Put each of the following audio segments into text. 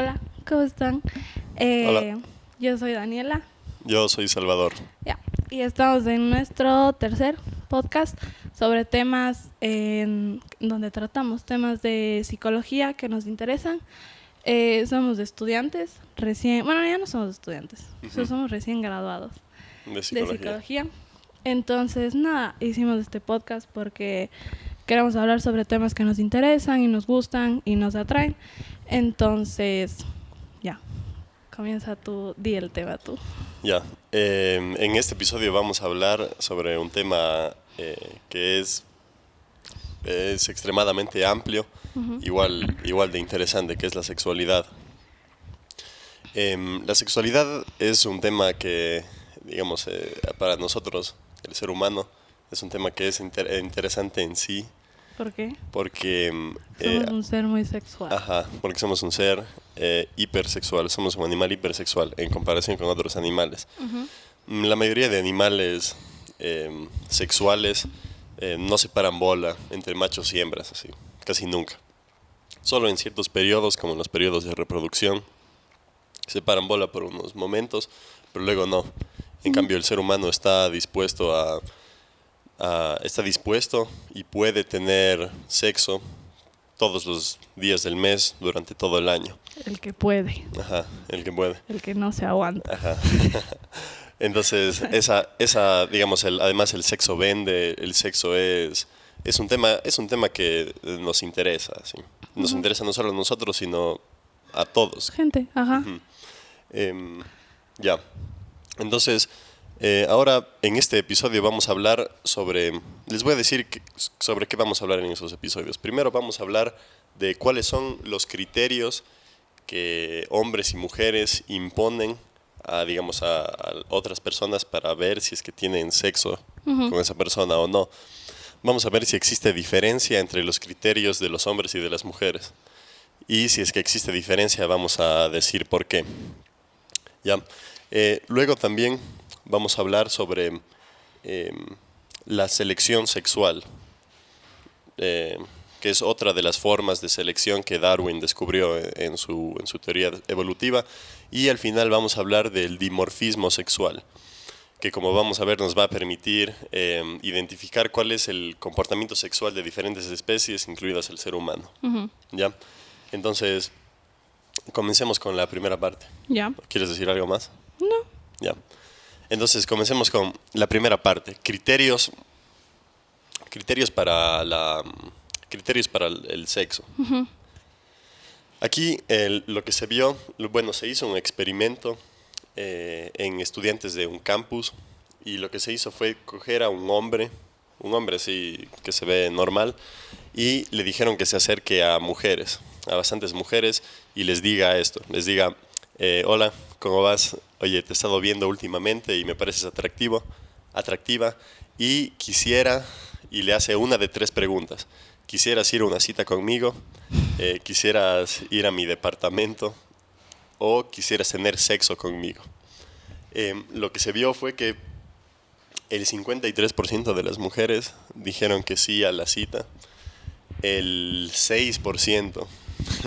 Hola, ¿cómo están? Hola, Yo soy Daniela. yo soy Salvador. Ya. Y estamos en nuestro tercer podcast sobre temas donde tratamos temas de psicología que nos interesan. Somos estudiantes recién, bueno, ya no somos estudiantes, somos recién graduados De de psicología. psicología. Entonces, nada, hicimos este podcast porque queremos hablar sobre temas que nos interesan y nos gustan y nos atraen. Entonces, ya, comienza tú, di el tema tú. Ya, en este episodio vamos a hablar sobre un tema que es extremadamente amplio, igual de interesante, que es la sexualidad. La sexualidad es un tema que, digamos, para nosotros, el ser humano, es un tema que es interesante en sí, ¿Por qué? porque Somos un ser muy sexual. Ajá, porque somos un ser hipersexual, somos un animal hipersexual en comparación con otros animales. La mayoría de animales sexuales no se paran bola entre machos y hembras, así, casi nunca. Solo en ciertos periodos, como en los periodos de reproducción, se paran bola por unos momentos, pero luego no. En cambio, el ser humano está dispuesto está dispuesto y puede tener sexo todos los días del mes durante todo el año. El que puede, Ajá, el que puede. el que no se aguanta. Ajá. Entonces, digamos, además el sexo vende, el sexo es un tema que nos interesa, ¿sí? Nos interesa no solo a nosotros, sino a todos. Gente, ajá. Em, ya. Entonces, ahora en este episodio vamos a hablar les voy a decir sobre qué vamos a hablar en esos episodios. Primero vamos a hablar de cuáles son los criterios que hombres y mujeres imponen digamos, a otras personas para ver si es que tienen sexo con esa persona o no. Vamos a ver si existe diferencia entre los criterios de los hombres y de las mujeres. Y si es que existe diferencia, vamos a decir por qué. ¿Ya? Luego también vamos a hablar sobre la selección sexual, que es otra de las formas de selección que Darwin descubrió en su teoría evolutiva. Y al final vamos a hablar del dimorfismo sexual, que como vamos a ver nos va a permitir identificar cuál es el comportamiento sexual de diferentes especies, incluidas el ser humano. ¿Ya? Entonces, comencemos con la primera parte. Ya. ¿Quieres decir algo más? No. Ya. Entonces, comencemos con la primera parte. Criterios para criterios para el sexo. Aquí lo que se vio, bueno, se hizo un experimento en estudiantes de un campus y lo que se hizo fue coger a un hombre así que se ve normal, y le dijeron que se acerque a mujeres, a bastantes mujeres, y les diga esto, les diga, hola, ¿cómo vas? Oye, te he estado viendo últimamente y me pareces atractiva, y y le hace una de tres preguntas. ¿Quisieras ir a una cita conmigo? ¿Quisieras ir a mi departamento? ¿O quisieras tener sexo conmigo? Lo que se vio fue que el 53% de las mujeres dijeron que sí a la cita. El 6%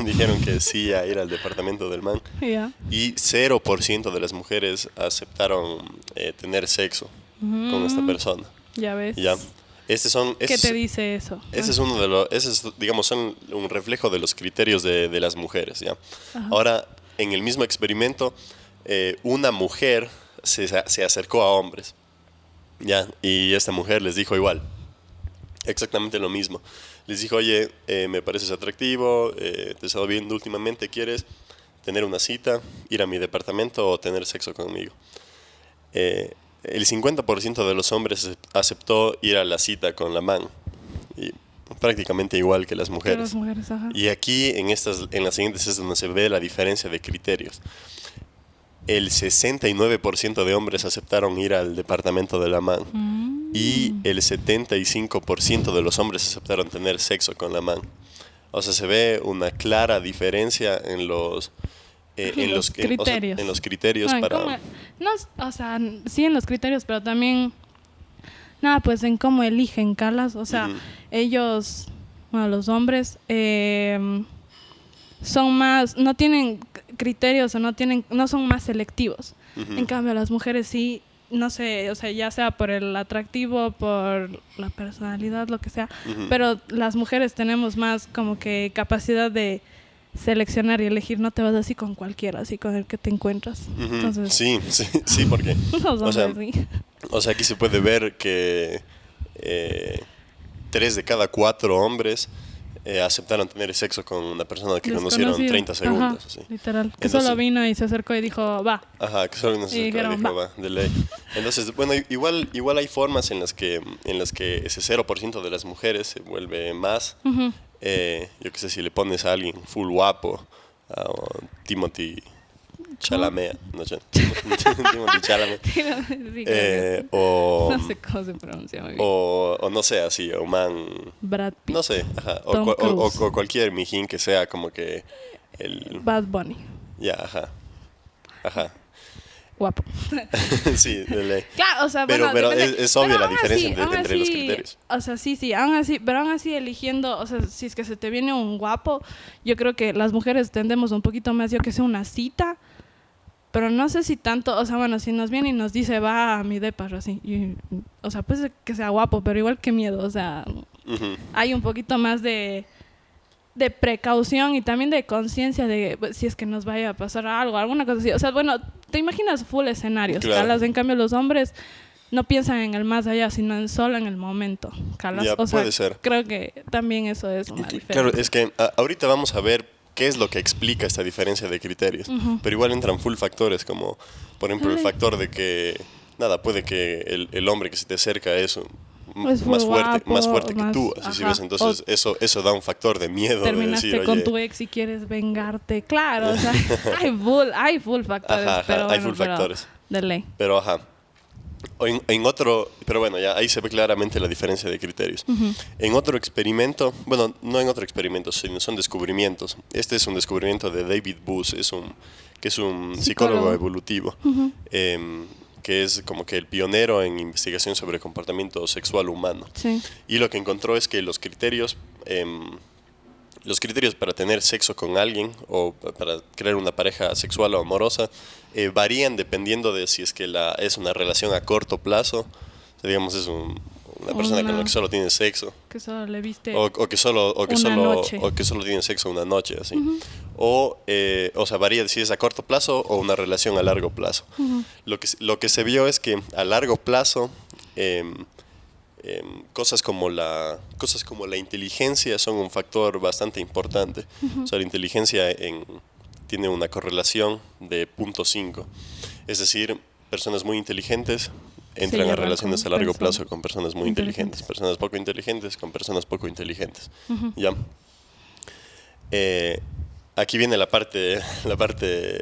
dijeron que sí a ir al departamento del man. Ya. Y 0% de las mujeres aceptaron tener sexo con esta persona. Ya ves. ¿Ya? ¿Qué te dice eso? Ese es uno de los, digamos, son un reflejo de los criterios de las mujeres, ¿ya? Ahora, en el mismo experimento, una mujer se acercó a hombres, ¿ya? Y esta mujer les dijo igual, exactamente lo mismo. Les dijo, oye, me pareces atractivo, te he estado viendo últimamente, ¿quieres tener una cita, ir a mi departamento o tener sexo conmigo? El 50% de los hombres aceptó ir a la cita con la man, y prácticamente igual que las Que mujeres. las mujeres, ajá. Y aquí en las siguientes es donde se ve la diferencia de criterios. El 69% de hombres aceptaron ir al departamento de la man y el 75% de los hombres aceptaron tener sexo con la man. O sea, se ve una clara diferencia en los criterios. en los criterios No, para... no, o sea, sí en los criterios, pero también, nada, pues en cómo eligen, Carlas. O sea, ellos, bueno, los hombres, son más, no tienen, criterios o no son más selectivos. En cambio, las mujeres sí, no sé, o sea, ya sea por el atractivo, por la personalidad, lo que sea, pero las mujeres tenemos más como que capacidad de seleccionar y elegir, no te vas así con cualquiera, así con el que te encuentras. Entonces, sí, porque o sea, aquí se puede ver que 3 de cada 4 hombres aceptaron tener sexo con una persona que conocieron 30 segundos. Ajá, así. literal. Que Entonces, solo vino y se acercó y dijo, va. Ajá, que solo vino y se acercó y dijo, va, de ley. Entonces, bueno, igual hay formas en las que ese 0% de las mujeres se vuelve más. Yo qué sé, si le pones a alguien full guapo, a Timothy Chalamet, no sé, Timothy Chalamet, no sé cómo se pronuncia muy bien. o no sé, así, o man, Brad Pitt, no sé, ajá, o cualquier mijín que sea como que el Bad Bunny, ya, ajá, guapo. sí, de ley. Claro, o sea, pero bueno, es obvia la aún diferencia así, entre los criterios. O sea, sí, pero aún así eligiendo, o sea, si es que se te viene un guapo, yo creo que las mujeres tendemos un poquito más, yo que sé, una cita, pero no sé si tanto, o sea, bueno, si nos viene y nos dice, va a mi depa, así, o sea, pues que sea guapo, pero igual que miedo, o sea, hay un poquito más de precaución y también de conciencia de si es que nos vaya a pasar algo, alguna cosa así. O sea, bueno, te imaginas full escenarios, claro. Calas. En cambio, los hombres no piensan en el más allá, sino solo en el momento, Calas. Ya, o sea, puede ser. Creo que también eso es una diferencia. Claro, es que ahorita vamos a ver qué es lo que explica esta diferencia de criterios. Pero igual entran full factores, como por ejemplo el factor de que, puede que el hombre que se te acerca es más fuerte que tú, así si ves, entonces eso da un factor de miedo. Terminaste de decir, con tu ex y quieres vengarte, claro, o sea, hay full factores, pero hay full factores. De ley. Pero pero bueno, ya ahí se ve claramente la diferencia de criterios. En otro experimento, bueno, no en otro experimento, sino son descubrimientos. Este es un descubrimiento de David Buss, que es un psicólogo evolutivo. Que es como que el pionero en investigación sobre comportamiento sexual humano. Sí. Y lo que encontró es que los criterios para tener sexo con alguien o para crear una pareja sexual o amorosa varían dependiendo de si es que es una relación a corto plazo, o sea, digamos es una persona con la que solo tiene sexo, que solo le viste o que solo tienen sexo una noche, así. O sea, varía si es a corto plazo o una relación a largo plazo. Lo que se vio es que a largo plazo cosas como la inteligencia son un factor bastante importante. O sea, la inteligencia tiene una correlación de 0.5. Es decir, personas muy inteligentes entran a relaciones a largo plazo con personas muy inteligentes. Personas poco inteligentes con personas poco inteligentes. ¿Ya? Aquí viene la parte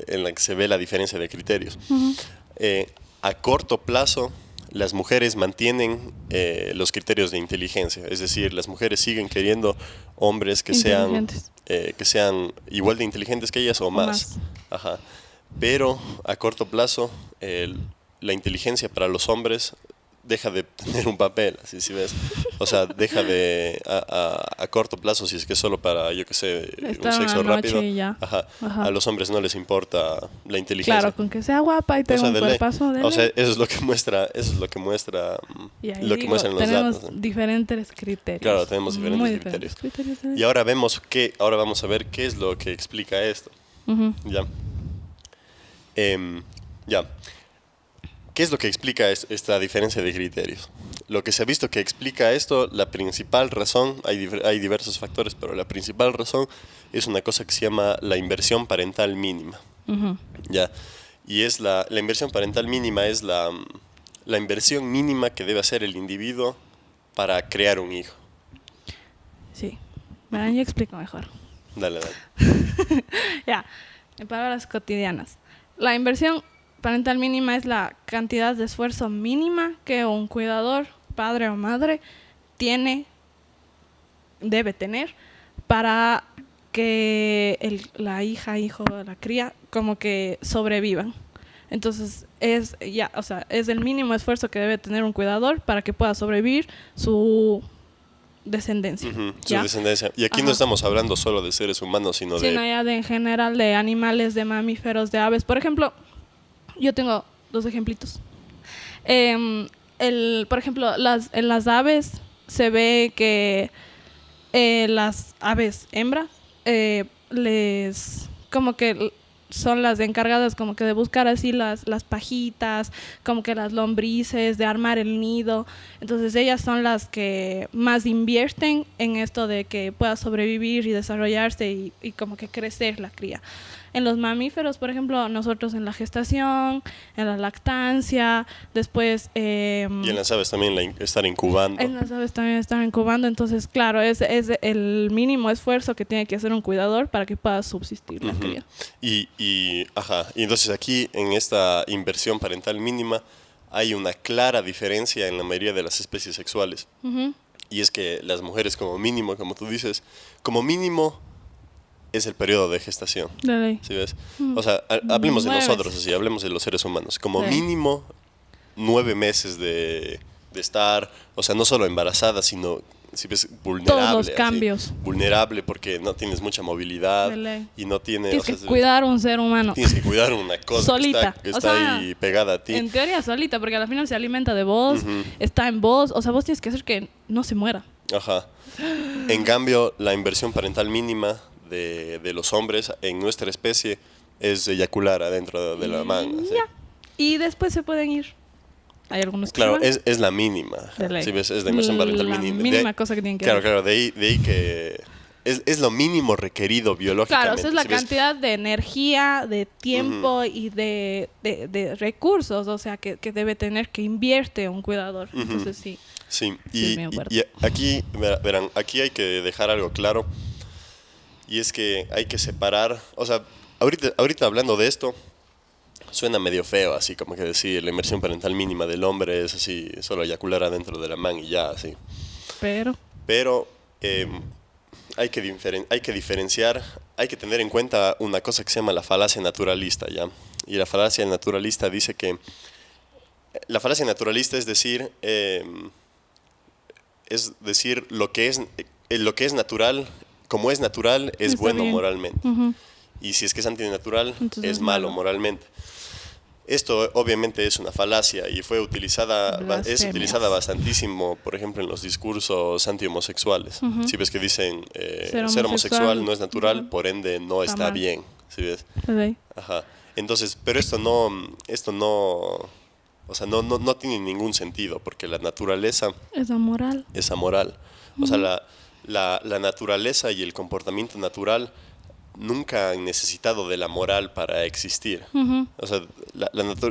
en la que se ve la diferencia de criterios. A corto plazo, las mujeres mantienen los criterios de inteligencia. Es decir, las mujeres siguen queriendo hombres que sean igual de inteligentes que ellas o más. Ajá. Pero a corto plazo, la inteligencia para los hombres deja de tener un papel, así si ves. O sea, deja de a corto plazo, si es que solo para, yo qué sé, un sexo rápido. A los hombres no les importa la inteligencia. Claro, con que sea guapa y tenga un cuerpazo de ley. O sea, eso es lo que muestran los tenemos datos. Diferentes criterios. Claro, tenemos diferentes criterios. Y ahora vamos a ver qué es lo que explica esto. Ya. ¿Qué es lo que explica esta diferencia de criterios? Lo que se ha visto que explica esto, la principal razón, hay diversos factores, pero la principal razón es una cosa que se llama la inversión parental mínima. ¿Ya? Y es la inversión parental mínima es la inversión mínima que debe hacer el individuo para crear un hijo. Sí, verán, yo explico mejor. Dale. Ya, en palabras cotidianas. La inversión parental mínima es la cantidad de esfuerzo mínima que un cuidador, padre o madre, debe tener para que la hija, hijo, la cría, como que sobrevivan. Entonces, es el mínimo esfuerzo que debe tener un cuidador para que pueda sobrevivir su descendencia. Su descendencia. Y aquí no estamos hablando solo de seres humanos, sino ya en general de animales, de mamíferos, de aves. Por ejemplo, yo tengo 2 ejemplitos. Por ejemplo, en las aves se ve que las aves hembra como que son las encargadas como que de buscar así las pajitas, como que las lombrices, de armar el nido. Entonces ellas son las que más invierten en esto de que pueda sobrevivir y desarrollarse y como que crecer la cría. En los mamíferos, por ejemplo, nosotros en la gestación, en la lactancia, después... y en las aves también estar incubando. En las aves también están incubando, entonces claro, es el mínimo esfuerzo que tiene que hacer un cuidador para que pueda subsistir la cría. Y entonces aquí en esta inversión parental mínima hay una clara diferencia en la mayoría de las especies sexuales. Y es que las mujeres como mínimo, como tú dices, como mínimo es el periodo de gestación. ¿Sí ves? O sea, hablemos de nosotros, así, hablemos de los seres humanos. Como mínimo 9 meses de estar, o sea, no solo embarazada, sino, si ves, vulnerable. Todos los cambios. Así, vulnerable porque no tienes mucha movilidad y no tienes... Tienes que cuidar un ser humano. Tienes que cuidar una cosa solita. que está ahí pegada a ti. En teoría solita, porque al final se alimenta de vos, está en vos, o sea, vos tienes que hacer que no se muera. En cambio, la inversión parental mínima de los hombres en nuestra especie es eyacular adentro de la manga. ¿Sí? Y después se pueden ir. Hay algunos que claro, es la mínima. ¿Sí ves? Es la inversión parental mínima. La mínima cosa que tienen que hacer. Claro, de ahí que es lo mínimo requerido biológicamente. Claro, esa es la cantidad de energía, de tiempo y de recursos, o sea, que debe tener, que invierte un cuidador. Entonces sí. Sí, y aquí, verán, aquí hay que dejar algo claro. Y es que hay que separar, o sea, ahorita hablando de esto, suena medio feo, así como que decir la inversión parental mínima del hombre es así, solo eyacular adentro de la manga y ya, así. Pero hay que diferenciar, hay que tener en cuenta una cosa que se llama la falacia naturalista, ¿ya? Y la falacia naturalista dice que, la falacia naturalista es decir lo que es natural. Como es natural, es Está bueno bien. moralmente. Y si es que es antinatural, entonces es malo moralmente. Esto obviamente es una falacia y es utilizada bastantísimo, por ejemplo, en los discursos anti-homosexuales. Si ves que dicen, ser homosexual no es natural, por ende no está bien. ¿Sí ves? Entonces, pero esto no, o sea, no tiene ningún sentido, porque la naturaleza es amoral. O sea, la naturaleza y el comportamiento natural nunca han necesitado de la moral para existir. O sea,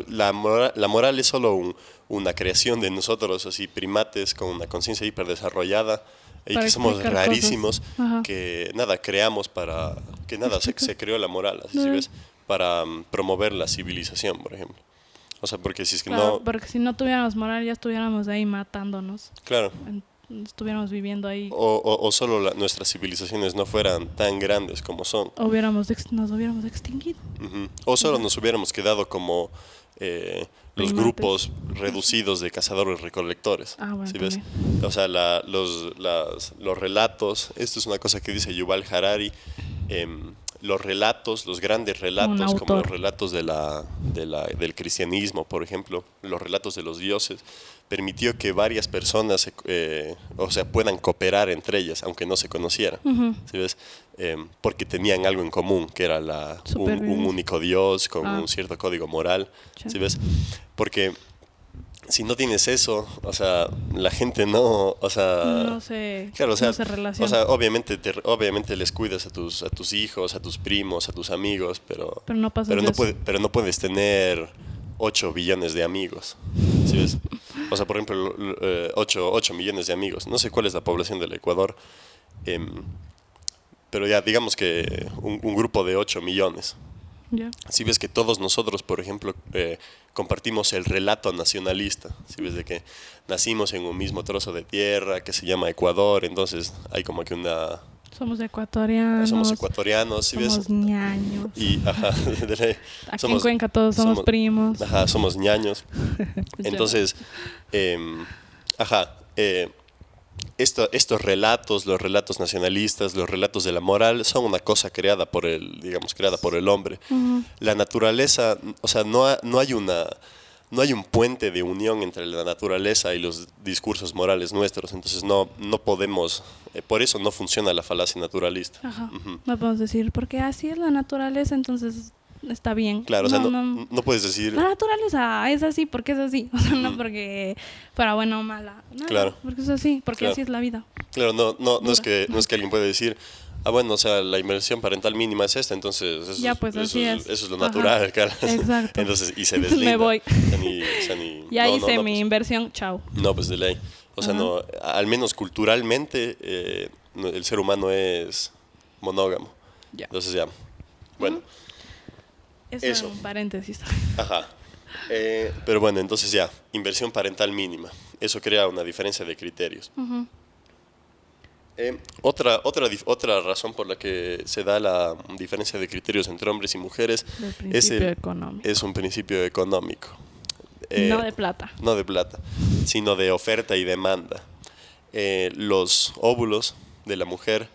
la moral es solo una creación de nosotros, así primates con una conciencia hiperdesarrollada y que somos rarísimos, que nada creamos se creó la moral, así ¿sí ves? Para promover la civilización, por ejemplo. O sea, porque si es que porque si no tuviéramos moral ya estuviéramos ahí matándonos. Claro. Estuviéramos viviendo ahí. O solo nuestras civilizaciones no fueran tan grandes como son. Nos hubiéramos extinguido. O solo nos hubiéramos quedado como los grupos reducidos de cazadores-recolectores. Bueno, ¿sí ves? O sea, los relatos, esto es una cosa que dice Yuval Harari, los grandes relatos, como los relatos del cristianismo, por ejemplo, los relatos de los dioses, permitió que varias personas puedan cooperar entre ellas, aunque no se conocieran. ¿Sí ves? Porque tenían algo en común, que era un único Dios con un cierto código moral. ¿Sí ves? Porque si no tienes eso, o sea, la gente no se relaciona. O sea, obviamente les cuidas a tus hijos, a tus primos, a tus amigos, pero no puedes tener 8 billones de amigos. ¿Sí ves? O sea, por ejemplo, 8 millones de amigos. No sé cuál es la población del Ecuador, pero ya digamos que un grupo de 8 millones. Si ves que todos nosotros, por ejemplo, compartimos el relato nacionalista, si ves de que nacimos en un mismo trozo de tierra que se llama Ecuador, entonces hay como que una... Somos ecuatorianos. ¿sí ves? Somos ñaños. Y, Aquí en Cuenca todos somos primos. Somos ñaños. Entonces, estos relatos, los relatos nacionalistas, los relatos de la moral, son una cosa creada por creada por el hombre. La naturaleza, o sea, no hay un puente de unión entre la naturaleza y los discursos morales nuestros, entonces no podemos, por eso no funciona la falacia naturalista. Ajá. No podemos decir, porque así es la naturaleza, entonces está bien. Claro, o sea, no puedes decir... La naturaleza es así porque es así, o sea, no porque fuera buena o mala, nada, claro, porque es así, porque claro, así es la vida. Claro, no es que alguien puede decir, bueno, o sea, la inversión parental mínima es esta, entonces eso, ya, pues, así eso es lo natural. Ajá. Claro. Exacto. Entonces, y se deslinda. Me voy. Ya hice mi pues, inversión, chao. No, pues de ley. O sea, no, al menos culturalmente, el ser humano es monógamo. Ya. Entonces ya, bueno. Eso. Es un paréntesis. Ajá. Pero bueno, entonces ya, inversión parental mínima. Eso crea una diferencia de criterios. Otra razón por la que se da la diferencia de criterios entre hombres y mujeres es un principio económico. No de plata. No de plata, sino de oferta y demanda. Los óvulos de la mujer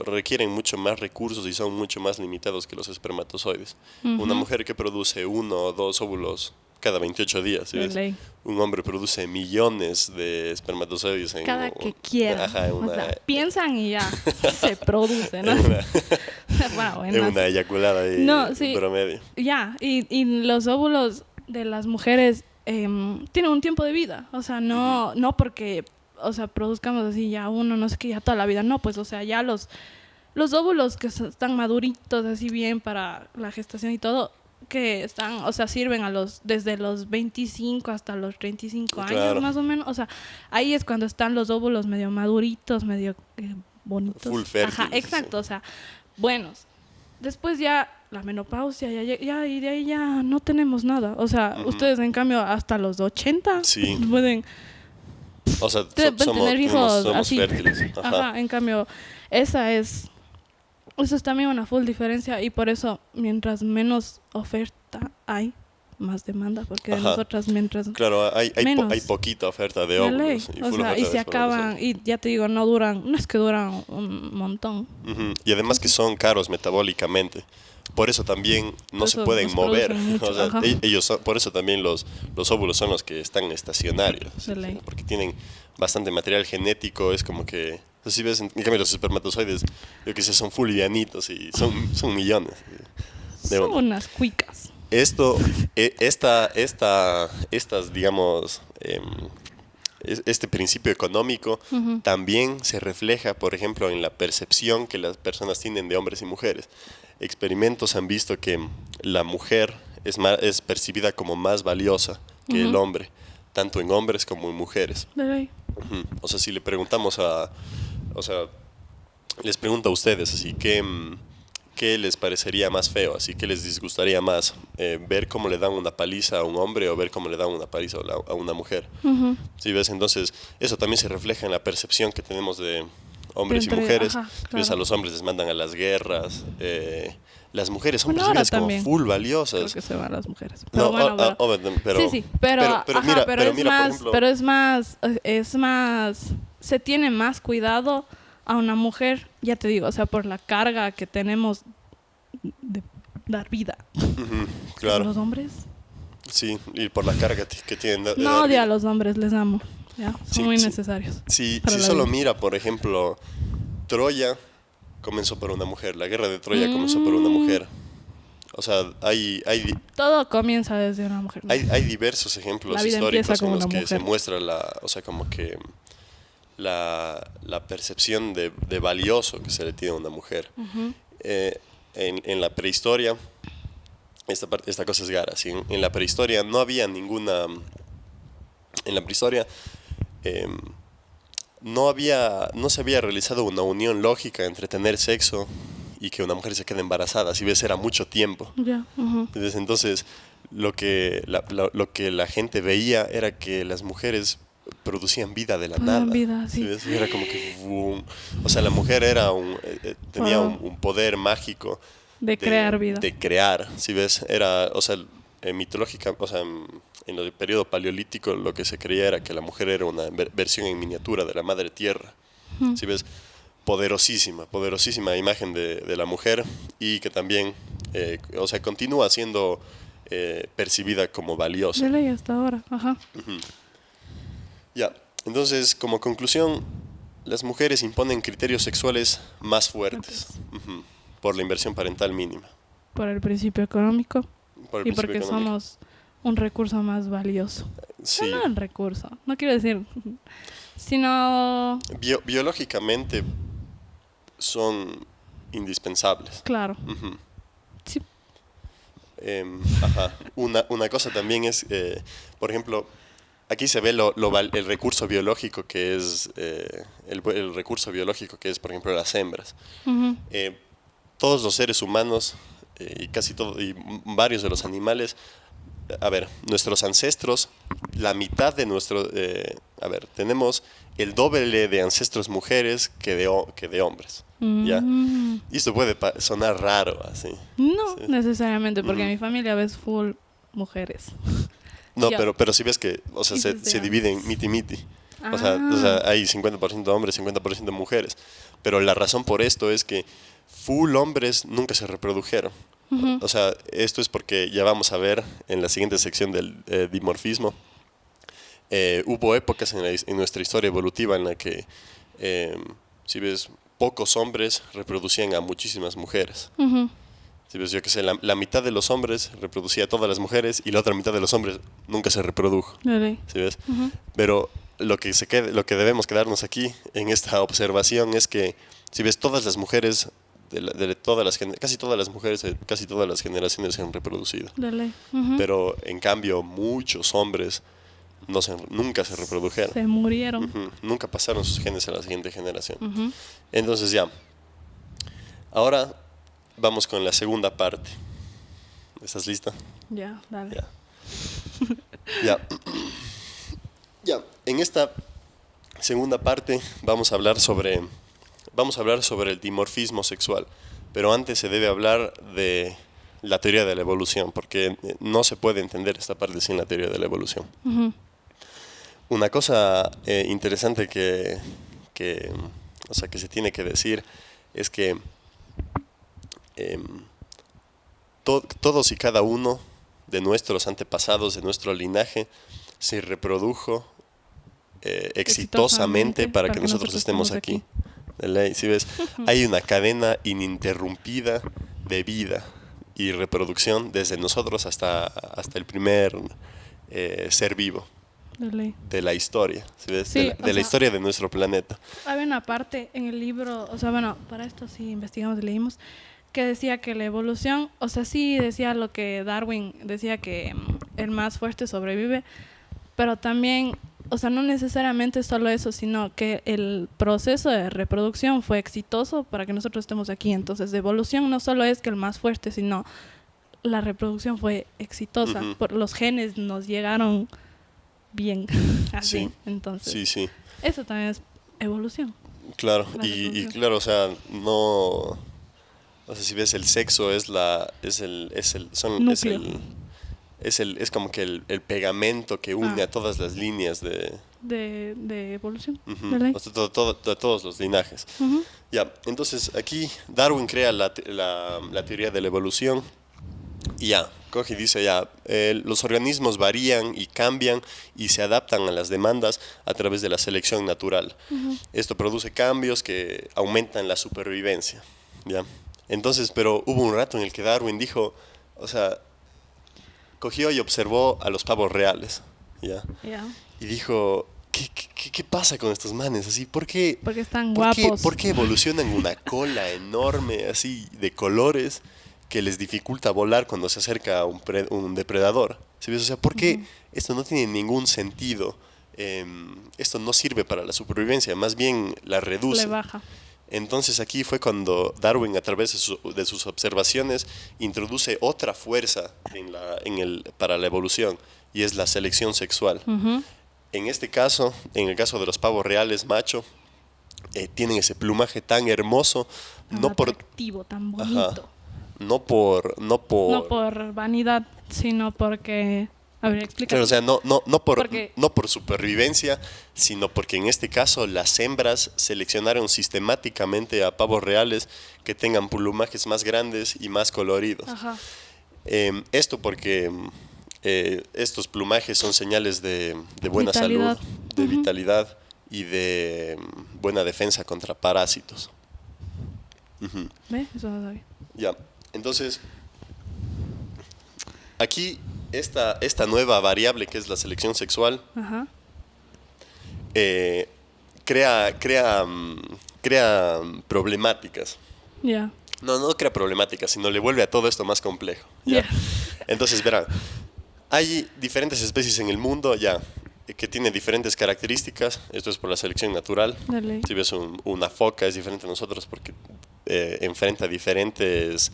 requieren mucho más recursos y son mucho más limitados que los espermatozoides. Una mujer que produce 1 o 2 óvulos cada 28 días, ¿sí ves? Un hombre produce millones de espermatozoides cada que quiera. Ajá, o sea, piensan y ya se produce, ¿no? Es una eyaculada ahí, sí, promedio. Ya, y los óvulos de las mujeres tienen un tiempo de vida, o sea, no porque, o sea, produzcamos así ya uno, no sé qué, ya toda la vida, no, pues, o sea, ya los óvulos que están maduritos así bien para la gestación y todo, que están, o sea, sirven desde los 25 hasta los 35 años más o menos, o sea, ahí es cuando están los óvulos medio maduritos, medio bonitos. Full fértiles. Ajá, exacto, sí. O sea, buenos. Después ya la menopausia, ya y de ahí ya no tenemos nada, o sea, ustedes en cambio hasta los 80 sí. pueden, o sea, tener hijos somos así. Fértiles. Ajá, en cambio, eso es también una full diferencia y por eso mientras menos oferta hay, más demanda, porque de nosotras mientras claro, hay poquita oferta de óvulos. Y se acaban, y ya te digo, no es que duran un montón. Y además que son caros metabólicamente. Por eso también no se pueden mover. O sea, ellos por eso también los óvulos son los que están estacionarios. ¿Sí? Porque tienen bastante material genético, es como que... Si ves, en cambio los espermatozoides, yo que sé, son full livianitos y son millones. Son unas cuicas. Estas, digamos, este principio económico también se refleja, por ejemplo, en la percepción que las personas tienen de hombres y mujeres. Experimentos han visto que la mujer es percibida como más valiosa que el hombre, tanto en hombres como en mujeres. O sea, si le preguntamos les pregunto a ustedes, así, ¿qué les parecería más feo? Así, ¿qué les disgustaría más? ¿Ver cómo le dan una paliza a un hombre o ver cómo le dan una paliza a una mujer? ¿Sí ves? Entonces, eso también se refleja en la percepción que tenemos de hombres y mujeres. Claro. ¿Ves? A los hombres les mandan a las guerras. Las mujeres son percibidas como full valiosas. Creo que se van las mujeres. Pero es más, se tiene más cuidado a una mujer, ya te digo, o sea, por la carga que tenemos de dar vida. Claro. ¿Los hombres? Sí, y por la carga que tienen de no odio a los hombres, les amo. Ya, son muy necesarios. Si solo mira, por ejemplo, Troya comenzó por una mujer, la guerra de Troya comenzó por una mujer. O sea, todo comienza desde una mujer, ¿no? Hay diversos ejemplos históricos en los que se muestra la percepción de valioso que se le tiene a una mujer. En la prehistoria, esta cosa es gara, ¿sí? En la prehistoria no había ninguna... En la prehistoria no se había realizado una unión lógica entre tener sexo y que una mujer se quede embarazada. Si ves, era mucho tiempo. Entonces, lo que la gente veía era que las mujeres producían vida de la nada. Vida, sí. ¿Sí? Era como que boom. O sea, la mujer tenía un poder mágico de crear vida. De crear, ¿sí ves? Era, o sea, mitológica, o sea, en el periodo paleolítico lo que se creía era que la mujer era una versión en miniatura de la madre tierra. Si ves, poderosísima imagen de la mujer y que también, o sea, continúa siendo percibida como valiosa. De ley hasta ahora, ajá. Ya, entonces, como conclusión, las mujeres imponen criterios sexuales más fuertes por la inversión parental mínima. Por el principio económico Por el y principio porque económico. somos un recurso más valioso. Sí. No un recurso, no quiero decir, sino, Biológicamente son indispensables. claro. Ujú. Sí. Ajá. Una cosa también es, por ejemplo, aquí se ve el recurso biológico que es, el recurso biológico que es, por ejemplo, las hembras. Ujú. Todos los seres humanos y casi todo, y varios de los animales, a ver, nuestros ancestros, la mitad de nuestro, a ver, tenemos el doble de ancestros mujeres que de hombres, ¿ya? Y esto puede sonar raro, así. No Sí. necesariamente, porque mi familia ves full mujeres. No, Yo. pero si ves que, o sea, Y se desde divide en antes. miti-miti. O Ah, sea, hay 50% hombres, 50% mujeres. Pero la razón por esto es que full hombres nunca se reprodujeron. O sea, esto es porque ya vamos a ver en la siguiente sección del dimorfismo. Hubo épocas en nuestra historia evolutiva en la que, si ves, pocos hombres reproducían a muchísimas mujeres. Si ves, yo que sé, la mitad de los hombres reproducía a todas las mujeres y la otra mitad de los hombres nunca se reprodujo. dale. ¿Sí ves? Pero lo que debemos quedarnos aquí en esta observación es que, si ves, todas las mujeres, casi todas las mujeres de casi todas las generaciones se han reproducido. Dale. Pero en cambio, muchos hombres nunca se reprodujeron. Se murieron. Nunca pasaron sus genes a la siguiente generación. Entonces ya, ahora vamos con la segunda parte. ¿Estás lista? Ya, dale. Ya. Ya. Ya, en esta segunda parte vamos a hablar sobre el dimorfismo sexual, pero antes se debe hablar de la teoría de la evolución, porque no se puede entender esta parte sin la teoría de la evolución. Una cosa interesante o sea, que se tiene que decir es que todos y cada uno de nuestros antepasados, de nuestro linaje, se reprodujo exitosamente para que nosotros estemos aquí. De ley, si ves, hay una cadena ininterrumpida de vida y reproducción desde nosotros hasta el primer ser vivo Dale. de la historia, ¿sí ves? Sí, de la historia de nuestro planeta. Había una parte en el libro, o sea, bueno, para esto sí investigamos y leímos, que decía que la evolución, o sea, sí decía lo que Darwin decía, que el más fuerte sobrevive, pero también, o sea, no necesariamente solo eso, sino que el proceso de reproducción fue exitoso para que nosotros estemos aquí. Entonces, de evolución no solo es que el más fuerte, sino la reproducción fue exitosa. Por los genes nos llegaron bien, así. Sí. Entonces, Sí. eso también es evolución. Claro, La y reproducción. claro, o sea, no, o sea, si ves, el sexo es Núcleo. es como que el pegamento que une Ah. a todas las líneas de evolución. De ley. o sea, de todos los linajes. Ya, entonces aquí Darwin crea la teoría de la evolución y ya, coge y dice ya, los organismos varían y cambian y se adaptan a las demandas a través de la selección natural. Esto produce cambios que aumentan la supervivencia, ¿ya? Entonces, pero hubo un rato en el que Darwin dijo, o sea, cogió y observó a los pavos reales, ¿ya? Ya. Y dijo, ¿qué pasa con estos manes? Así, ¿por qué? Porque están ¿Por qué, guapos. por qué evolucionan una cola enorme, así, de colores, que les dificulta volar cuando se acerca a un depredador? ¿Sí ves? O sea, ¿por qué esto no tiene ningún sentido? Esto no sirve para la supervivencia, más bien la reduce. Le baja. Entonces aquí fue cuando Darwin, a través de sus observaciones, introduce otra fuerza para la evolución, y es la selección sexual. En este caso, en el caso de los pavos reales macho, tienen ese plumaje tan hermoso, Tan no por, atractivo, tan bonito. No por vanidad, sino porque... A ver, explícame. Claro, o sea, Porque- no por supervivencia, sino porque en este caso las hembras seleccionaron sistemáticamente a pavos reales que tengan plumajes más grandes y más coloridos. Ajá. Esto porque estos plumajes son señales de buena Vitalidad. salud, de vitalidad y de buena defensa contra parásitos. Ujú. ¿Ves? Eso no sabía. Ya, entonces, aquí esta nueva variable que es la selección sexual Ajá. eh, crea problemáticas. Ya. No crea problemáticas, sino le vuelve a todo esto más complejo. ¿Ya? Ya. Entonces, verán, hay diferentes especies en el mundo ya que tienen diferentes características. Esto es por la selección natural. De ley. Si ves una foca es diferente a nosotros porque enfrenta diferentes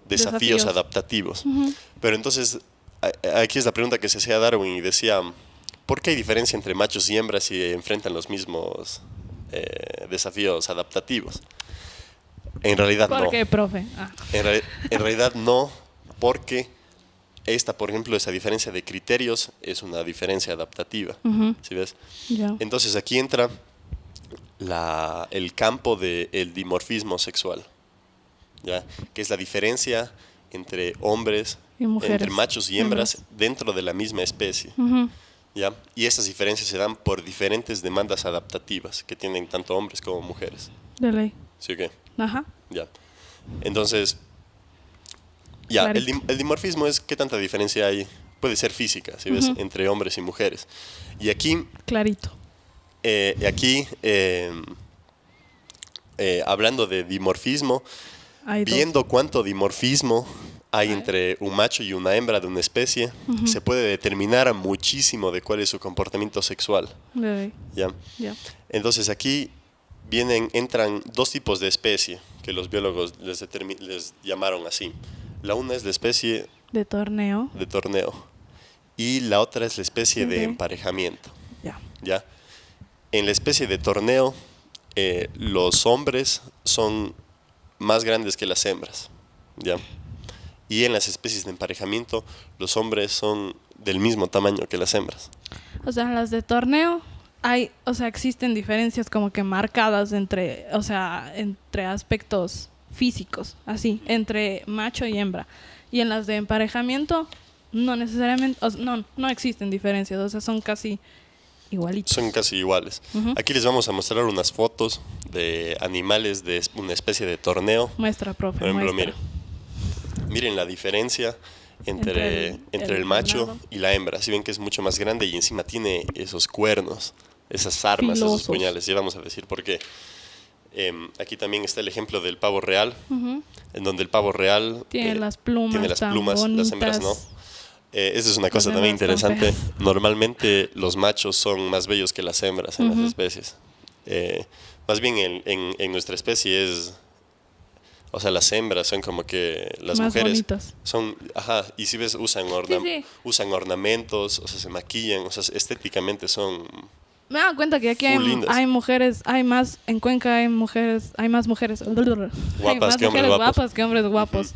desafíos Desafíos. adaptativos. Pero entonces, aquí es la pregunta que se hacía Darwin y decía, ¿por qué hay diferencia entre machos y hembras si enfrentan los mismos desafíos adaptativos? En realidad ¿Por no. qué, profe? Ah. En realidad no, porque por ejemplo, esa diferencia de criterios es una diferencia adaptativa. Ujú. ¿Sí ves? Ya. Entonces aquí entra el campo del dimorfismo sexual, ¿ya? Que es la diferencia entre hombres, Y mujeres. entre machos y hembras dentro de la misma especie. Ujú. ¿Ya? Y estas diferencias se dan por diferentes demandas adaptativas que tienen tanto hombres como mujeres. De ley. ¿Sí o qué? Ajá. Ya. Entonces, ya, Clarito. el dimorfismo es qué tanta diferencia hay, puede ser física, ¿sí ves? Entre hombres y mujeres. Y aquí, Clarito. hablando de dimorfismo, Hay dos. viendo cuánto dimorfismo hay entre un macho y una hembra de una especie, se puede determinar muchísimo de cuál es su comportamiento sexual. De ley. ¿Ya? Ya. Entonces aquí entran dos tipos de especie que los biólogos les llamaron así. La una es la especie De torneo. de torneo y la otra es la especie de De- emparejamiento. Ya. ¿Ya? En la especie de torneo, los hombres son más grandes que las hembras. ¿Ya? Y en las especies de emparejamiento, los hombres son del mismo tamaño que las hembras. O sea, en las de torneo hay, o sea, existen diferencias como que marcadas entre, o sea, entre aspectos físicos, así, entre macho y hembra. Y en las de emparejamiento no necesariamente, o sea, no existen diferencias, o sea, son casi igualitos. Son casi iguales. Aquí les vamos a mostrar unas fotos de animales de una especie de torneo. Muestra, profe, Por ejemplo, muestra. miren la diferencia Entre entre el el macho venado. y la hembra. Si ven que es mucho más grande y encima tiene esos cuernos, esas armas, Filosos. esos puñales. Y vamos a decir por qué. Aquí también está el ejemplo del pavo real, en donde el pavo real Tiene las plumas tiene las tan plumas, las hembras no. bonitas. Esa es una cosa Las también hembras tan interesante. feas. Normalmente los machos son más bellos que las hembras en las especies. Más bien en nuestra especie o sea, las hembras son como que las Más mujeres bonitas. son, ajá, y si ves usan Sí. usan ornamentos, o sea, se maquillan, o sea, estéticamente son Me he dado cuenta que aquí full lindas. hay mujeres, hay más, en Cuenca hay mujeres, hay más mujeres. Hay más que hombres mujeres guapos. guapas que hombres guapos.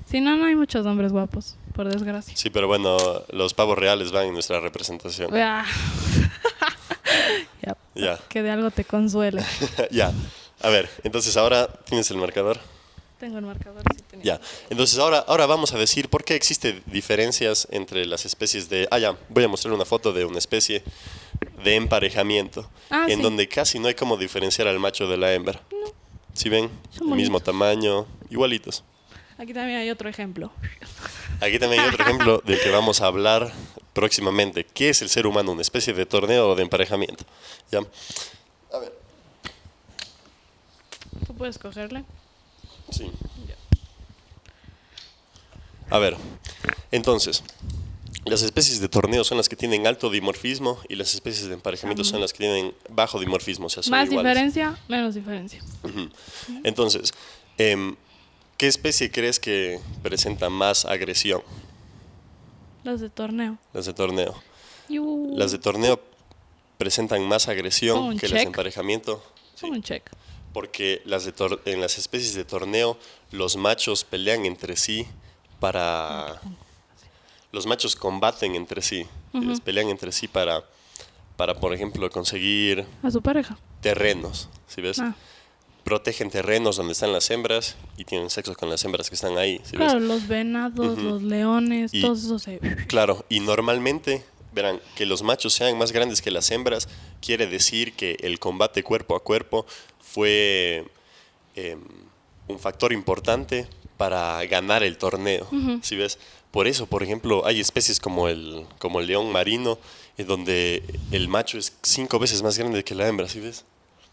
Si no, no hay muchos hombres guapos, por desgracia. Sí, pero bueno, los pavos reales van en nuestra representación. Ah. Ya, Ya. que de algo te consuele. Ya. A ver, entonces ahora tienes el marcador. Tengo el marcador. Sí tenía. Ya, entonces ahora vamos a decir por qué existen diferencias entre las especies de... ya, voy a mostrar una foto de una especie de emparejamiento, en Sí. donde casi no hay cómo diferenciar al macho de la hembra. ¿Sí ven? Son El mismo bonitos. tamaño, igualitos. Aquí también hay otro ejemplo. Aquí también hay otro ejemplo del que vamos a hablar próximamente. ¿Qué es el ser humano? ¿Una especie de torneo o de emparejamiento? ¿Ya? A ver, ¿Tú puedes cogerle? sí. A ver, entonces, las especies de torneo son las que tienen alto dimorfismo y las especies de emparejamiento son las que tienen bajo dimorfismo, o sea, son Más iguales. diferencia, menos diferencia. Entonces, ¿qué especie crees que presenta más agresión? Las de torneo. Las de torneo. Yu. Las de torneo presentan más Como agresión un que las de check. emparejamiento. Sí. Como un check. Porque en las especies de torneo, los machos pelean entre sí para... Los machos combaten entre sí, pelean entre sí para, por ejemplo, conseguir A su pareja. terrenos, ¿sí ves? Ah. Protegen terrenos donde están las hembras y tienen sexo con las hembras que están ahí, ¿sí ves? Claro, los venados, los leones, Y- todos esos se... Claro, y normalmente, verán, que los machos sean más grandes que las hembras quiere decir que el combate cuerpo a cuerpo fue un factor importante para ganar el torneo, ¿sí ves? Por eso, por ejemplo, hay especies como el león marino, en donde el macho es 5 veces más grande que la hembra, ¿sí ves?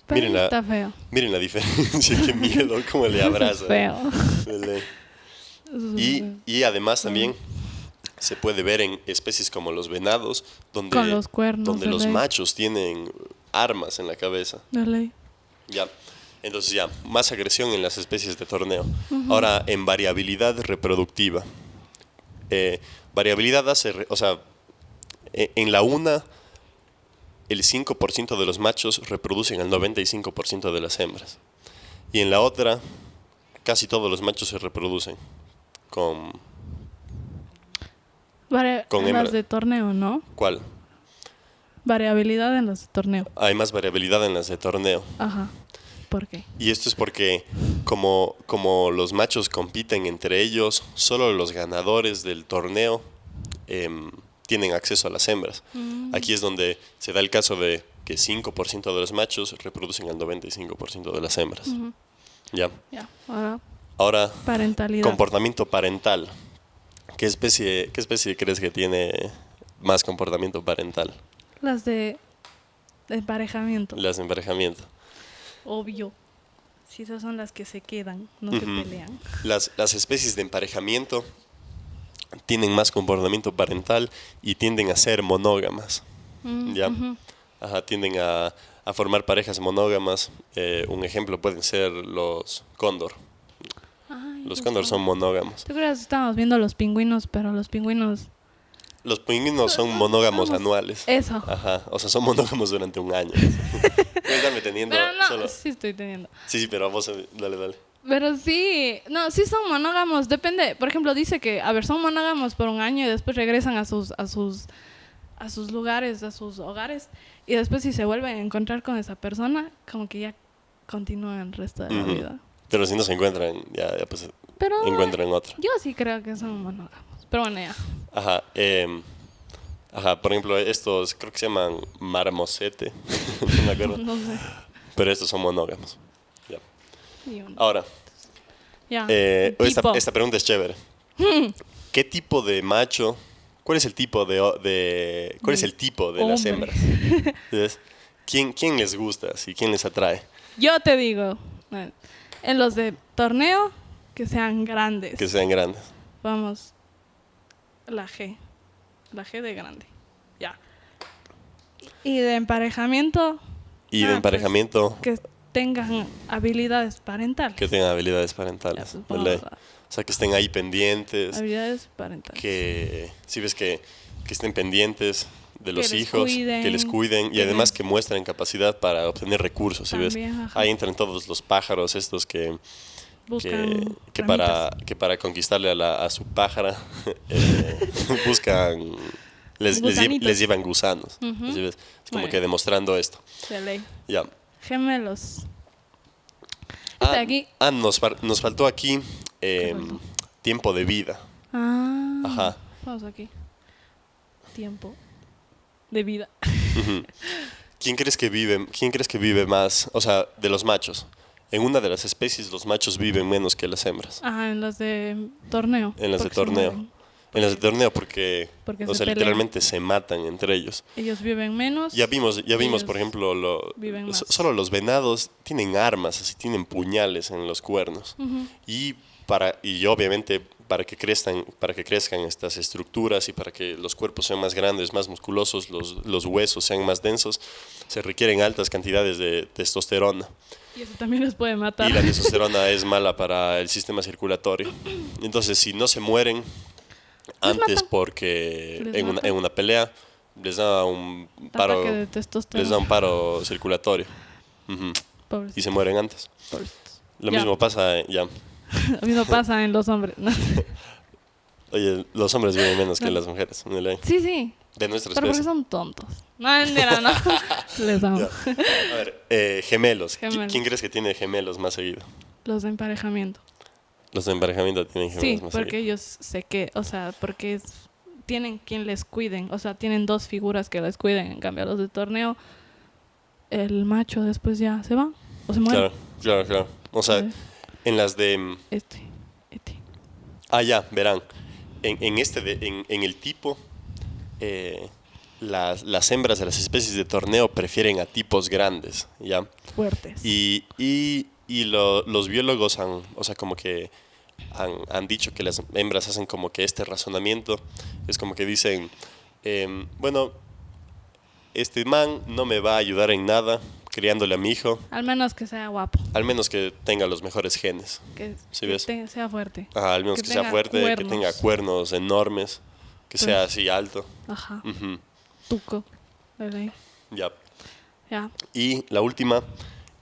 Pero Miren está feo. miren la diferencia, qué miedo, cómo le Eso abraza. es feo. Dele. Eso es feo. Y además también se puede ver en especies como los venados, donde, Con los cuernos donde de los ley. machos tienen armas en la cabeza. De ley. Ya. Entonces ya, más agresión en las especies de torneo. Ahora, en variabilidad reproductiva. Variabilidad o sea, en la una, el 5% de los machos reproducen al 95% de las hembras. Y en la otra, casi todos los machos se reproducen con... Con En hembra. las de torneo, ¿no? ¿Cuál? Variabilidad en las de torneo. Hay más variabilidad en las de torneo. Ajá. ¿Por qué? Y esto es porque como los machos compiten entre ellos, solo los ganadores del torneo tienen acceso a las hembras. Aquí es donde se da el caso de que 5% de los machos reproducen al 95% de las hembras. ¿Ya? Ya. Ahora, Parentalidad. comportamiento parental. ¿Qué especie crees que tiene más comportamiento parental? Las de emparejamiento. Las de emparejamiento. Obvio. Si esas son las que se quedan, no que pelean. Las especies de emparejamiento tienen más comportamiento parental y tienden a ser monógamas. ¿Ya? Ajá, tienden a formar parejas monógamas. Un ejemplo pueden ser los cóndor. Ay, Los cóndor son monógamos. ¿Tú crees que estábamos viendo los pingüinos, pero los pingüinos... Los pingüinos son monógamos Vamos, anuales. eso. Ajá, o sea, son monógamos durante un año. Cuéntame teniendo Pero no, solo... sí estoy teniendo. Sí, pero vos, dale. Pero sí, no, sí son monógamos, depende. Por ejemplo, dice que, a ver, son monógamos por un año y después regresan a sus lugares, a sus hogares. Y después si se vuelven a encontrar con esa persona, como que ya continúan el resto de la vida. Pero si no se encuentran, ya pues Pero encuentran otra. yo sí creo que son monógamos. Pero bueno, ya. Ajá, por ejemplo, estos creo que se llaman marmosete, no me acuerdo. No sé. Pero estos son monógamos. Ya. Y uno. Ahora, Ya. esta pregunta es chévere. ¿Qué tipo de macho, cuál es el tipo cuál es el tipo de las hombre. hembras? ¿Ves? ¿Quién les gusta? ¿Quién les atrae? Yo te digo, en los de torneo, que sean grandes. Que sean grandes. Vamos, la G de grande, ya. Y de emparejamiento, Y de emparejamiento, que tengan habilidades parentales. que tengan habilidades Ya, parentales. pues, ¿Vale? vamos a- O sea, que estén ahí pendientes, Habilidades parentales. que, si ves que estén pendientes de los les hijos, cuiden, que les cuiden y que además les- que muestren capacidad para obtener recursos, ¿sí ves? También, ajá. Ahí entran todos los pájaros estos que Buscan que ramitas. para conquistarle a su pájara buscan Gusanitos. les llevan gusanos. Ujú. ¿Sí ves? Es como Muy que bien. demostrando esto. De ley. Ya. Gemelos. Aquí. Nos faltó aquí faltó? tiempo de vida. Ah. Ajá. Vamos aquí. Tiempo de vida. ¿Quién crees que vive más? O sea, de los machos. En una de las especies los machos viven menos que las hembras. Ajá, en las de torneo. En las de porque se torneo. mueren. En las de torneo porque Porque o se sea, pelean. literalmente se matan entre ellos. Ellos viven menos. Ya vimos ellos por ejemplo, viven más. solo los venados tienen armas, así tienen puñales en los cuernos. Y obviamente para que crezcan estas estructuras y para que los cuerpos sean más grandes, más musculosos, los huesos sean más densos, se requieren altas cantidades de testosterona. Y eso también les puede matar. Y la testosterona es mala para el sistema circulatorio. Entonces, si no se mueren antes porque Les mata. en una pelea les da un paro, Ataque de testosterona. les da un paro circulatorio. Ujú. Pobrecitos. y se mueren antes. Pobrecitos. Lo Ya. mismo pasa, Lo mismo pasa en los hombres. ¿no? Oye, los hombres viven menos que las mujeres, ¿no? Sí, sí. De nuestra Pero porque especie. son tontos. No, mentira, no. Les amo. Ya. A ver, gemelos. Gemelos. ¿Quién crees que tiene gemelos más seguido? Los de emparejamiento. Los de emparejamiento tienen gemelos Sí, más porque seguido. ellos sé que, o sea, porque tienen quien les cuiden. O sea, tienen dos figuras que les cuiden. En cambio, los de torneo, el macho después ya se va o se muere. Claro. O sea, ¿Sabes? en las de... Este. ya, verán. En el tipo, las hembras de las especies de torneo prefieren a tipos grandes, ¿ya? Fuertes. Los biólogos o sea, como que han dicho que las hembras hacen como que este razonamiento, es como que dicen, bueno, este man no me va a ayudar en nada criándole a mi hijo, Al menos que sea guapo. al menos que tenga los mejores genes. ¿Sí ves? Sea fuerte. Ajá, al menos que sea tenga fuerte, que cuernos. tenga cuernos enormes, que sea así alto. Ajá. Ujú, Tuco. De ley. ya. Ya. Y la última,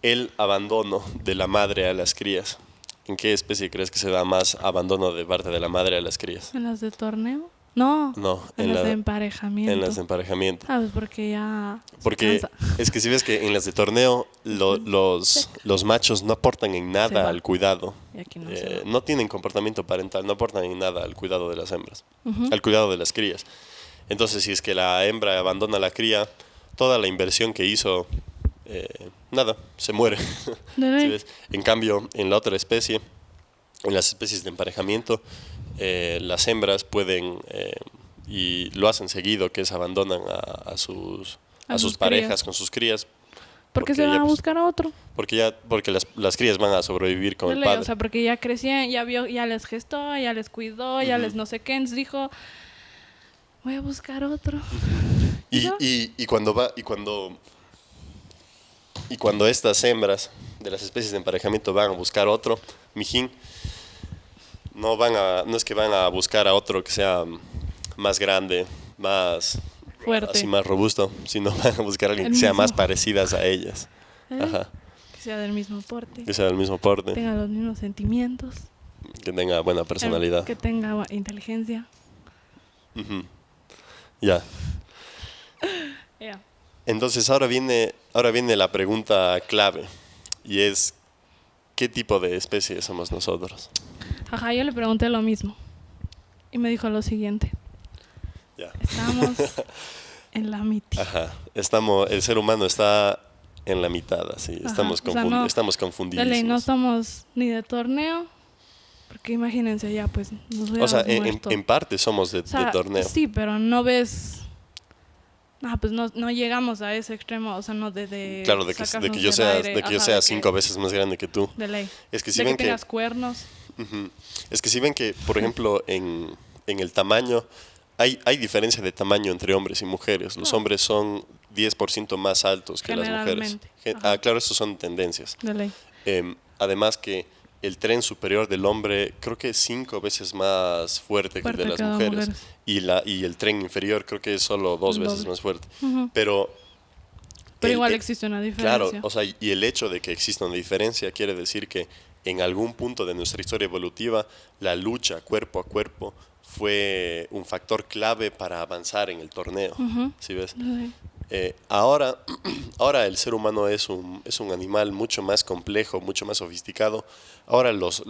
el abandono de la madre a las crías. ¿En qué especie crees que se da más abandono de parte de la madre a las crías? ¿En las de torneo? No. No, En las de en emparejamiento. las de emparejamiento. Ah, pues porque ya. se Porque cansa. es que si ves que en las de torneo los machos no aportan en Se nada va. al cuidado. Y aquí no se va. No tienen comportamiento parental, no aportan en nada al cuidado de las hembras, Ujú. al cuidado de las crías. Entonces, si es que la hembra abandona a la cría, toda la inversión que hizo, nada, se muere. De ¿Sí ley. ves? En cambio, en la otra especie, en las especies de emparejamiento, las hembras pueden, y lo hacen seguido, que es abandonan a sus sus parejas crías. con sus crías, Porque se ya, van a pues, buscar a otro. porque las crías van a sobrevivir con De el ley, padre. o sea, porque ya crecían, ya vio, ya les gestó, ya les cuidó, ya les no sé qué. Entonces dijo, voy a buscar otro. Y, ¿Ya? y cuando estas hembras de las especies de emparejamiento van a buscar otro, mijín, no es que van a buscar a otro que sea más grande, más Fuerte. así más robusto, sino van a buscar a alguien El que sea mismo. más parecidas a ellas. ¿Eh? Ajá. Que sea del mismo porte. Que sea del mismo porte, Tenga los mismos sentimientos. que tenga buena personalidad. Que tenga inteligencia. Ujú. Ya. Ya. Entonces ahora viene la pregunta clave y es ¿qué tipo de especie somos nosotros? Ajá, yo le pregunté lo mismo. Y me dijo lo siguiente. Ya. Estamos en la mitad. Ajá. El ser humano está en la mitad, así. Ajá, Estamos o sea, no- estamos De confundidísimos. ley, no somos ni de torneo. Porque imagínense ya, pues nos O sea, hubiéramos muerto. en parte somos de O sea, torneo. sí, pero no ves... pues no llegamos a ese extremo, o sea, no de Claro, de que sacarnos yo del sea, aire, de que yo ajá, sea de 5 veces más grande que tú. De ley. Es que si De ven que tengas cuernos. Ujú. Es que si ven que, por ejemplo, en el tamaño, hay diferencia de tamaño entre hombres y mujeres. Los hombres son 10% más altos que las mujeres. Generalmente. Ajá. Claro, eso son tendencias. De ley. Además que el tren superior del hombre creo que es 5 veces más fuerte que el de Fuerte las que las mujeres. mujeres. Y el tren inferior creo que es solo 2 El veces doble. más fuerte. Ujú. Pero Igual existe una Claro, diferencia. o sea, y el hecho de que exista una diferencia quiere decir que en algún punto de nuestra historia evolutiva la lucha cuerpo a cuerpo fue un factor clave para avanzar en el torneo. Ujú. ¿Sí ves? De ley. Ahora el ser humano es un animal mucho más complejo, mucho más sofisticado. Ahora los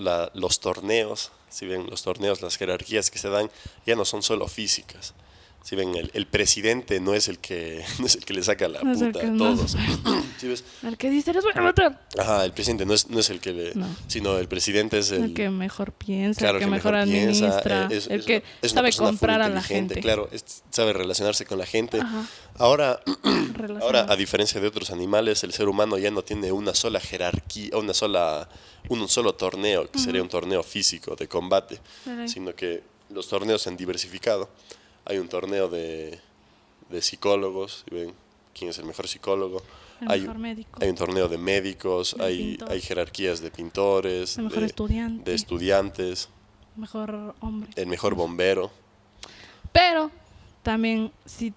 torneos, si ven los torneos, las jerarquías que se dan ya no son solo físicas. Si ven, el presidente no es el que le saca la No es el puta que a es todos. más ¿Sí ves? El que dice, les voy a matar. Ajá, el presidente no es el que le... No. Sino el presidente es El que mejor piensa, claro, el que mejor administra, piensa, el que es una sabe persona full comprar a la inteligente, gente. claro, sabe relacionarse con la gente. Ajá. Ahora, Relacionarse. a diferencia de otros animales, el ser humano ya no tiene una sola jerarquía, un solo torneo, que sería un torneo físico de combate, Vale. sino que los torneos se han diversificado. Hay un torneo de psicólogos, ¿sí ven? ¿Quién es el mejor psicólogo? El mejor médico. Hay un torneo de médicos, De hay pintor. jerarquías de pintores, El mejor estudiante. de estudiantes, Mejor hombre. el mejor bombero. Pero también si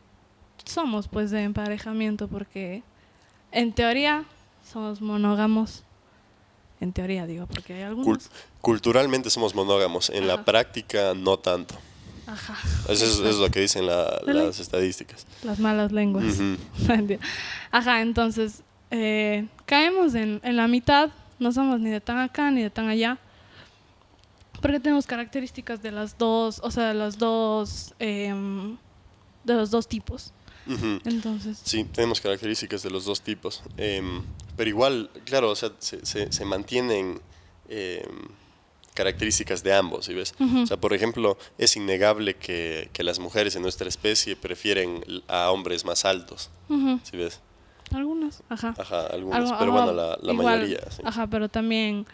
somos pues de emparejamiento porque en teoría somos monógamos. En teoría, digo, porque hay algunos. Culturalmente somos monógamos, en la Ajá. práctica no tanto. Ajá. Eso es lo que dicen las estadísticas. Las malas lenguas. Ujú. Ajá, entonces caemos en la mitad. No somos ni de tan acá ni de tan allá. Porque tenemos características de las dos, o sea, de los dos tipos. Ujú. Entonces, Sí, tenemos características de los dos tipos. Pero igual, claro, o sea, se mantienen características de ambos, ¿sí ves? ujú, O sea, por ejemplo, es innegable que las mujeres en nuestra especie prefieren a hombres más altos, ujú, ¿sí ves? algunas, ajá. Ajá, algunos, pero Ajá, bueno, la igual, mayoría, sí. ajá, pero también,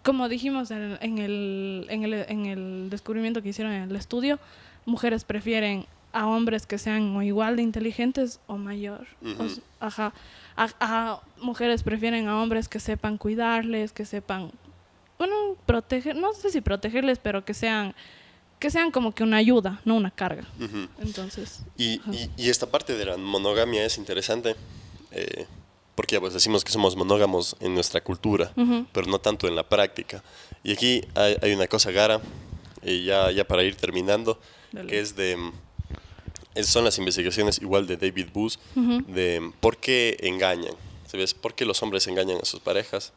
como dijimos en el descubrimiento que hicieron en el estudio, mujeres prefieren a hombres que sean o igual de inteligentes o mayor. Ujú. Ajá. A mujeres prefieren a hombres que sepan cuidarles, que sepan, bueno, proteger, no sé si protegerles, pero que sean como que una ayuda, no una carga. Ujú. Entonces, Y, ajá. y esta parte de la monogamia es interesante, porque ya pues decimos que somos monógamos en nuestra cultura, Ujú. pero no tanto en la práctica. Y aquí hay una cosa, Gara, ya para ir terminando, Dale. que es son las investigaciones igual de David Boos, Ujú. de por qué engañan, ¿sabes? ¿Por qué los hombres engañan a sus parejas?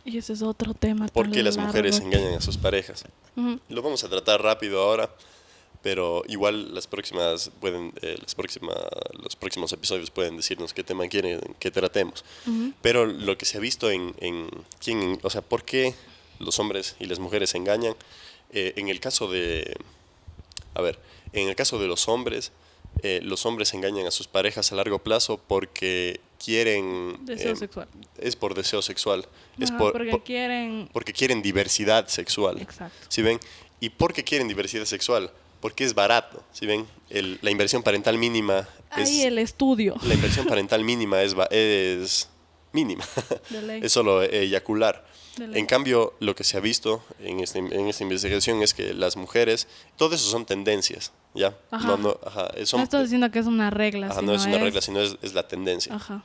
Y ese es otro tema ¿Por qué tan las mujeres largo. engañan a sus parejas? Ujú. Lo vamos a tratar rápido ahora, pero igual los próximos episodios pueden decirnos qué tema quieren que tratemos. Ujú. Pero lo que se ha visto o sea, por qué los hombres y las mujeres se engañan, en el caso a ver, en el caso de los hombres engañan a sus parejas a largo plazo porque quieren, Deseo sexual. es por deseo sexual, es Ajá, porque quieren. porque quieren diversidad sexual. Exacto. ¿Sí ven? ¿Y por qué quieren diversidad sexual? Porque es barato, ¿sí ven? La inversión parental mínima Ahí el estudio. la inversión parental mínima es mínima. De ley. Es solo eyacular. De ley. En cambio, lo que se ha visto en esta investigación es que las mujeres, todo eso son tendencias, ¿ya? Ajá. Ajá, No estoy diciendo que es una regla, ajá, sino no es una regla, sino es la tendencia. Ajá.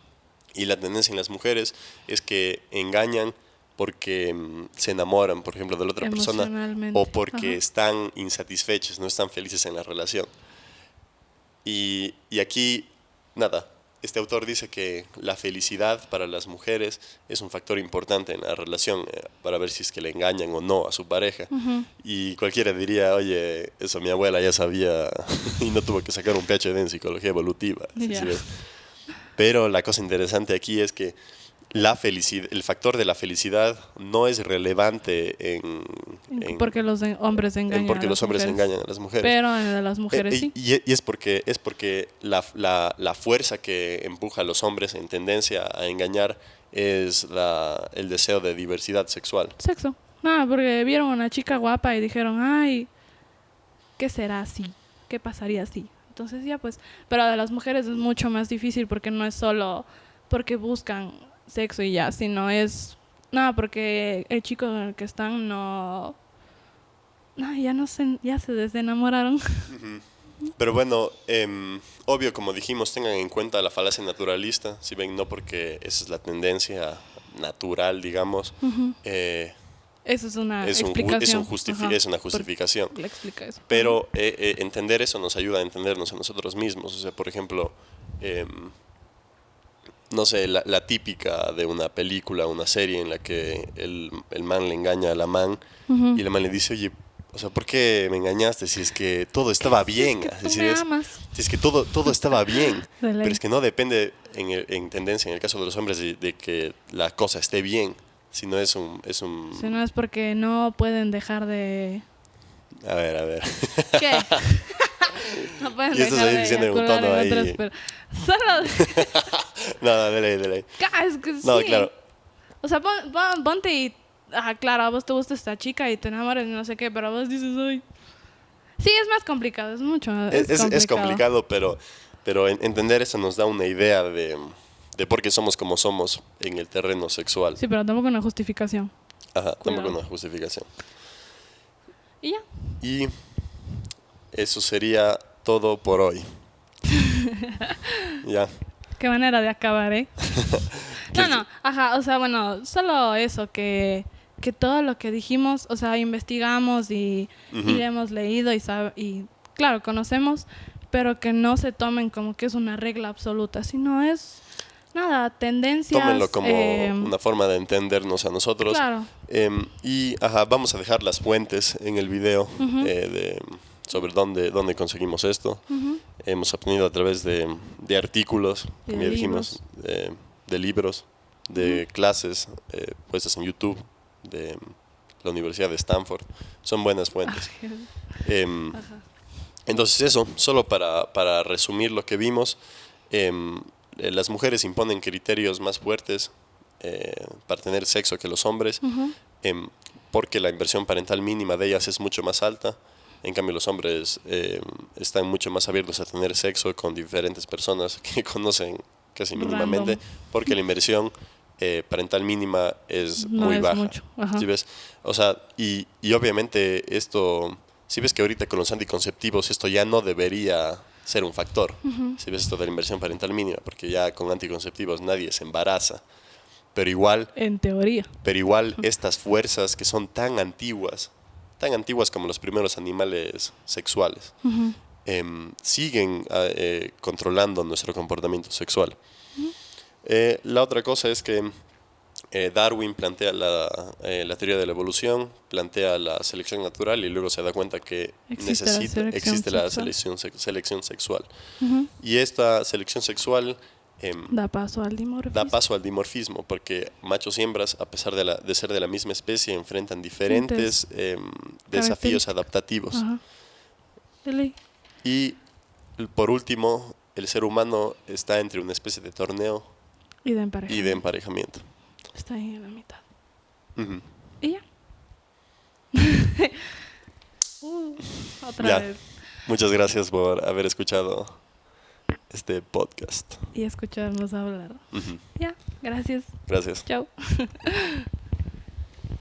Y la tendencia en las mujeres es que engañan porque se enamoran, por ejemplo, de la otra persona Emocionalmente. o porque Ajá. están insatisfechos, no están felices en la relación. Y aquí, nada, este autor dice que la felicidad para las mujeres es un factor importante en la relación para ver si es que le engañan o no a su pareja. Ujú. Y cualquiera diría, oye, eso mi abuela ya sabía y no tuvo que sacar un PhD en psicología evolutiva. ¿Sí, Ya. sí ves? Pero la cosa interesante aquí es que el factor de la felicidad no es relevante Porque los hombres engañan porque a los las hombres mujeres. engañan a las mujeres. Pero en de las mujeres sí. Y es porque la fuerza que empuja a los hombres en tendencia a engañar es el deseo de diversidad sexual. Sexo. Nada, porque vieron a una chica guapa y dijeron, ay, ¿qué será así? ¿Qué pasaría así? Entonces ya pues, pero de las mujeres es mucho más difícil porque no es solo porque buscan sexo y ya, sino es, nada, porque el chico con el que están ya no se, ya se desenamoraron. Pero bueno, obvio, como dijimos, tengan en cuenta la falacia naturalista, si ven, no porque esa es la tendencia natural, digamos, Eso es una es explicación. es una justificación. Le explica eso. Pero entender eso nos ayuda a entendernos a nosotros mismos. O sea, por ejemplo, no sé, la típica de una película, una serie en la que el man le engaña a la man y la man le dice, oye, o sea, ¿por qué me engañaste si es que todo estaba bien? Si es que tú Así me es. amas. Si es que todo estaba bien. De ley. Pero es que no depende en tendencia, en el caso de los hombres, de que la cosa esté bien, sino es un... Si no es porque no pueden dejar de... A ver. ¿Qué? No pueden Y estás dejar ahí de diciendo en un eyacular tono en ahí. otras, pero solo... No, de ley. Es que No, sí. claro. O sea, ponte y... Ajá, claro, a vos te gusta esta chica y te enamoras y no sé qué, pero vos dices, ay... Sí, es más complicado, es mucho más Es complicado, pero entender eso nos da una idea de por qué somos como somos en el terreno sexual. Sí, pero tampoco una justificación. Ajá, tampoco Cuidado. una justificación. Y ya. Y eso sería todo por hoy. Ya. Qué manera de acabar, ¿eh? No, ajá, o sea, bueno, solo eso, que todo lo que dijimos, o sea, investigamos y le hemos leído y claro, conocemos, pero que no se tomen como que es una regla absoluta, sino es, nada, tendencias. Tómenlo como una forma de entendernos a nosotros. Claro. Y vamos a dejar las fuentes en el video sobre dónde conseguimos esto. Hemos aprendido a través de artículos, como ya dijimos, de libros, de clases puestas en YouTube, de la Universidad de Stanford. Son buenas fuentes. Entonces eso, solo para resumir lo que vimos, las mujeres imponen criterios más fuertes para tener sexo que los hombres, porque la inversión parental mínima de ellas es mucho más alta. En cambio, los hombres están mucho más abiertos a tener sexo con diferentes personas que conocen casi mínimamente, porque la inversión parental mínima es muy baja. ¿Sí ves? O sea, y obviamente esto, si ves que ahorita con los anticonceptivos esto ya no debería ser un factor. Si ves esto de la inversión parental mínima, porque ya con anticonceptivos nadie se embaraza. Pero igual, en teoría. Pero igual estas fuerzas que son tan antiguas como los primeros animales sexuales, siguen controlando nuestro comportamiento sexual. La otra cosa es que Darwin plantea la teoría de la evolución, plantea la selección natural y luego se da cuenta que existe la selección sexual. Y esta selección sexual da paso al dimorfismo, porque machos y hembras, a pesar de ser de la misma especie, enfrentan diferentes desafíos adaptativos. Y por último, el ser humano está entre una especie de torneo y de emparejamiento. Está ahí en la mitad. ¿Y ya? Otra vez. Muchas gracias por haber escuchado este podcast. Y escucharnos hablar. Ya, gracias. Gracias. Chao.